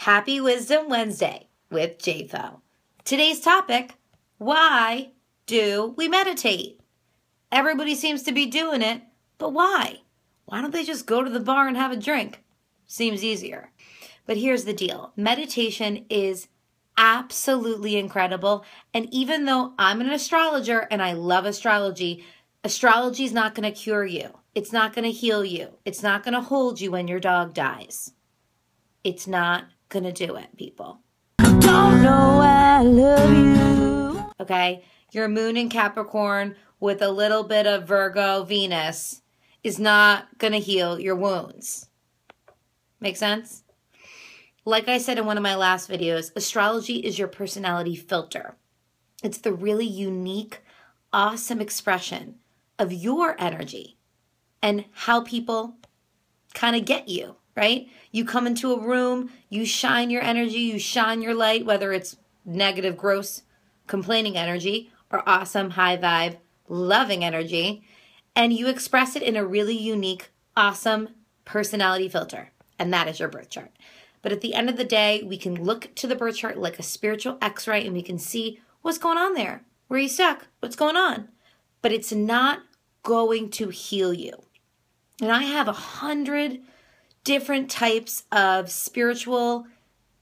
Happy Wisdom Wednesday with JFO. Today's topic, why do we meditate? Everybody seems to be doing it, but why? Why don't they just go to the bar and have a drink? Seems easier. But here's the deal. Meditation is absolutely incredible. And even though I'm an astrologer and I love astrology, astrology is not going to cure you. It's not going to heal you. It's not going to hold you when your dog dies. It's not going to do it, people. Don't know I love you. Okay? Your moon in Capricorn with a little bit of Virgo Venus is not going to heal your wounds. Make sense? Like I said in one of my last videos, astrology is your personality filter. It's the really unique, awesome expression of your energy and how people kind of get you, right? You come into a room, you shine your energy, you shine your light, whether it's negative, gross, complaining energy or awesome, high vibe, loving energy, and you express it in a really unique, awesome personality filter. And that is your birth chart. But at the end of the day, we can look to the birth chart like a spiritual X-ray and we can see what's going on there. Where are you stuck? What's going on? But it's not going to heal you. And I have 100 different types of spiritual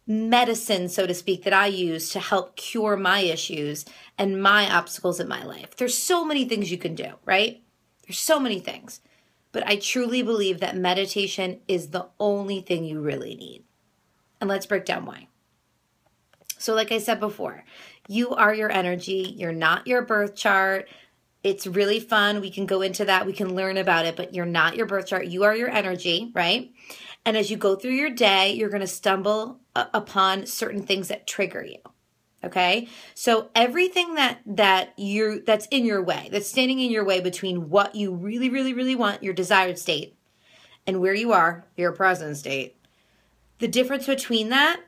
medicine, so to speak, that I use to help cure my issues and my obstacles in my life. There's so many things you can do, right? There's so many things. But I truly believe that meditation is the only thing you really need. And let's break down why. So like I said before, you are your energy. You're not your birth chart. It's really fun. We can go into that. We can learn about it, but you're not your birth chart. You are your energy, right? And as you go through your day, you're going to stumble upon certain things that trigger you. Okay? So everything that's in your way, that's standing in your way between what you really, really, really want, your desired state, and where you are, your present state, the difference between that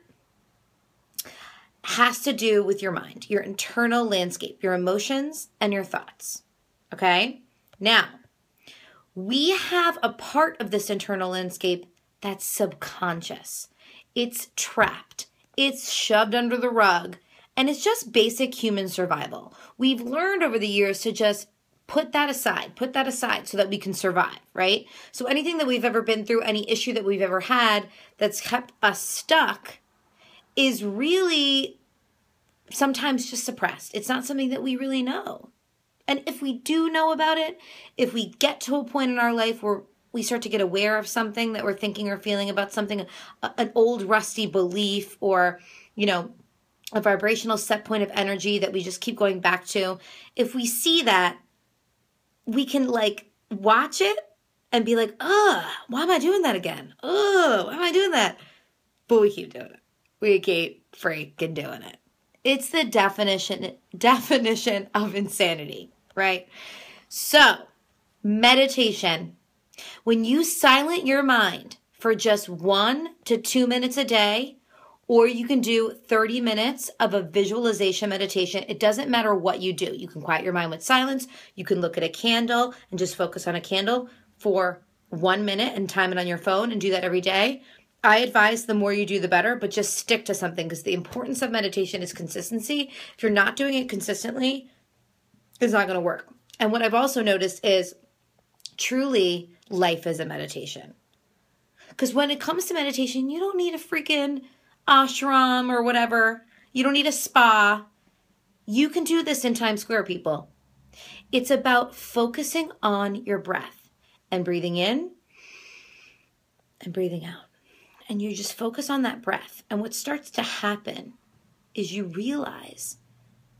has to do with your mind, your internal landscape, your emotions, and your thoughts. Okay? Now, we have a part of this internal landscape that's subconscious. It's trapped. It's shoved under the rug. And it's just basic human survival. We've learned over the years to just put that aside so that we can survive, right? So anything that we've ever been through, any issue that we've ever had that's kept us stuck is really sometimes just suppressed. It's not something that we really know. And if we do know about it, if we get to a point in our life where we start to get aware of something that we're thinking or feeling about something, an old rusty belief or, a vibrational set point of energy that we just keep going back to, if we see that, we can watch it and be like, why am I doing that again? Why am I doing that? But we keep doing it. We keep freaking doing it. It's the definition of insanity, right? So, meditation. When you silence your mind for just 1 to 2 minutes a day, or you can do 30 minutes of a visualization meditation. It doesn't matter what you do. You can quiet your mind with silence. You can look at a candle and just focus on a candle for 1 minute and time it on your phone and do that every day. I advise the more you do, the better, but just stick to something because the importance of meditation is consistency. If you're not doing it consistently, it's not going to work. And what I've also noticed is truly life is a meditation. Because when it comes to meditation, you don't need a freaking ashram or whatever. You don't need a spa. You can do this in Times Square, people. It's about focusing on your breath and breathing in and breathing out. And you just focus on that breath. And what starts to happen is you realize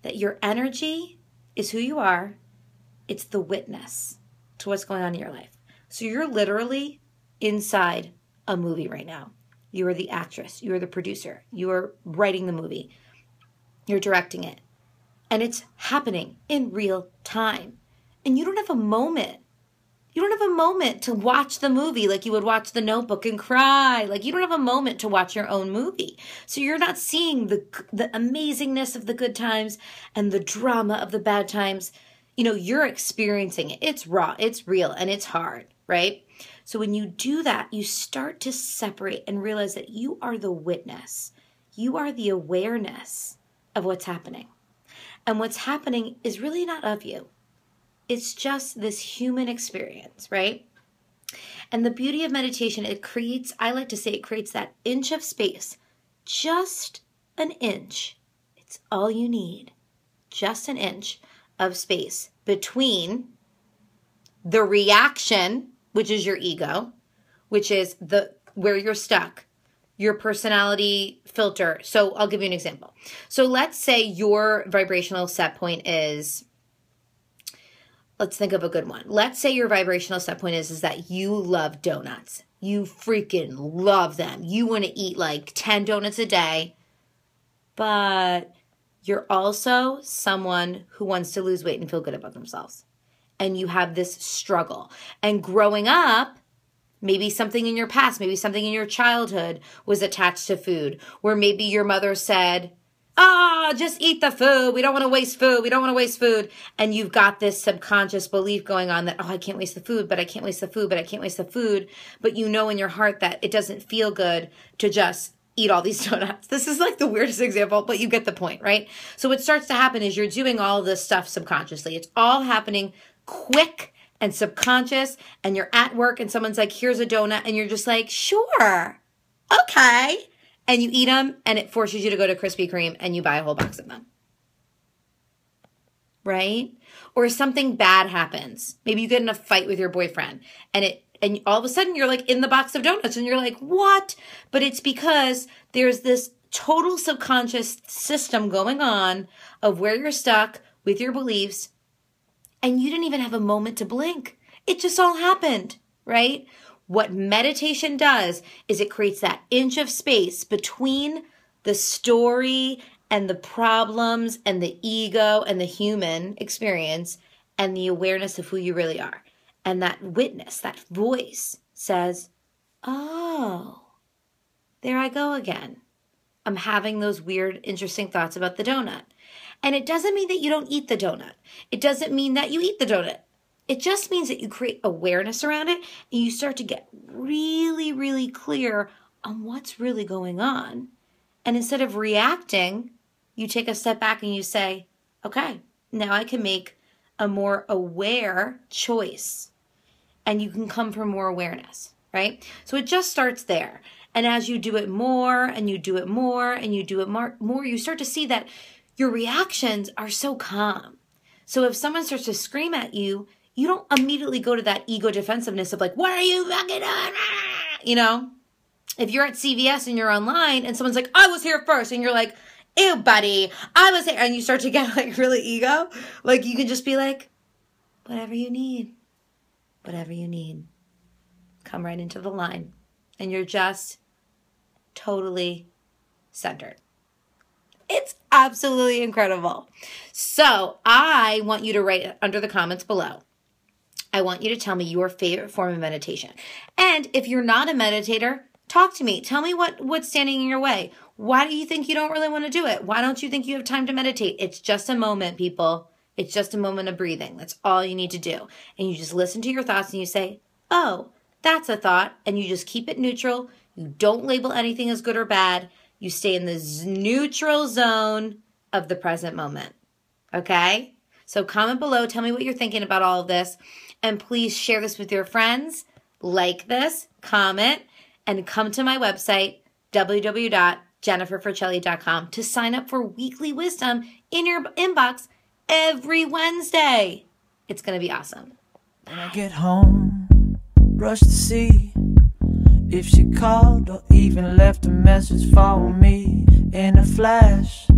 that your energy is who you are. It's the witness to what's going on in your life. So you're literally inside a movie right now. You are the actress. You are the producer. You are writing the movie. You're directing it. And it's happening in real time. And you don't have a moment. You don't have a moment to watch the movie like you would watch The Notebook and cry. Like you don't have a moment to watch your own movie. So you're not seeing the amazingness of the good times and the drama of the bad times. You're experiencing it. It's raw. It's real. And it's hard, right? So when you do that, you start to separate and realize that you are the witness. You are the awareness of what's happening. And what's happening is really not of you. It's just this human experience, right? And the beauty of meditation, it creates, I like to say, it creates that inch of space, just an inch. It's all you need, just an inch of space between the reaction, which is your ego, which is where you're stuck, your personality filter. So I'll give you an example. So let's say your vibrational set point is, let's think of a good one. Let's say your vibrational set point is that you love donuts. You freaking love them. You want to eat like 10 donuts a day, but you're also someone who wants to lose weight and feel good about themselves. And you have this struggle. And growing up, maybe something in your past, maybe something in your childhood was attached to food, where maybe your mother said, oh, just eat the food. We don't want to waste food. We don't want to waste food. And you've got this subconscious belief going on that, oh, I can't waste the food, but I can't waste the food, but I can't waste the food. But you know in your heart that it doesn't feel good to just eat all these donuts. This is like the weirdest example, but you get the point, right? So what starts to happen is you're doing all this stuff subconsciously. It's all happening quick and subconscious, and you're at work and someone's like, here's a donut, and you're just like, sure, okay. And you eat them, and it forces you to go to Krispy Kreme, and you buy a whole box of them. Right? Or something bad happens. Maybe you get in a fight with your boyfriend, and all of a sudden you're like in the box of donuts, and you're like, what? But it's because there's this total subconscious system going on of where you're stuck with your beliefs, and you didn't even have a moment to blink. It just all happened, right? What meditation does is it creates that inch of space between the story and the problems and the ego and the human experience and the awareness of who you really are. And that witness, that voice says, oh, there I go again. I'm having those weird, interesting thoughts about the donut. And it doesn't mean that you don't eat the donut. It doesn't mean that you eat the donut. It just means that you create awareness around it and you start to get really, really clear on what's really going on. And instead of reacting, you take a step back and you say, okay, now I can make a more aware choice. And you can come from more awareness, right? So it just starts there. And as you do it more and you do it more and you do it more, you start to see that your reactions are so calm. So if someone starts to scream at you, you don't immediately go to that ego defensiveness of like, what are you fucking doing? You know, if you're at CVS and you're online and someone's like, I was here first. And you're like, ew, buddy, I was here. And you start to get like really ego. Like you can just be like, whatever you need, whatever you need. Come right into the line. And you're just totally centered. It's absolutely incredible. So I want you to write under the comments below. I want you to tell me your favorite form of meditation. And if you're not a meditator, talk to me. Tell me what's standing in your way. Why do you think you don't really want to do it? Why don't you think you have time to meditate? It's just a moment, people. It's just a moment of breathing. That's all you need to do. And you just listen to your thoughts and you say, oh, that's a thought. And you just keep it neutral. You don't label anything as good or bad. You stay in the neutral zone of the present moment. Okay? So comment below. Tell me what you're thinking about all of this. And please share this with your friends. Like this, comment, and come to my website, www.jenniferfurcelli.com, to sign up for weekly wisdom in your inbox every Wednesday. It's going to be awesome. When I get home, rush to see if she called or even left a message for me in a flash.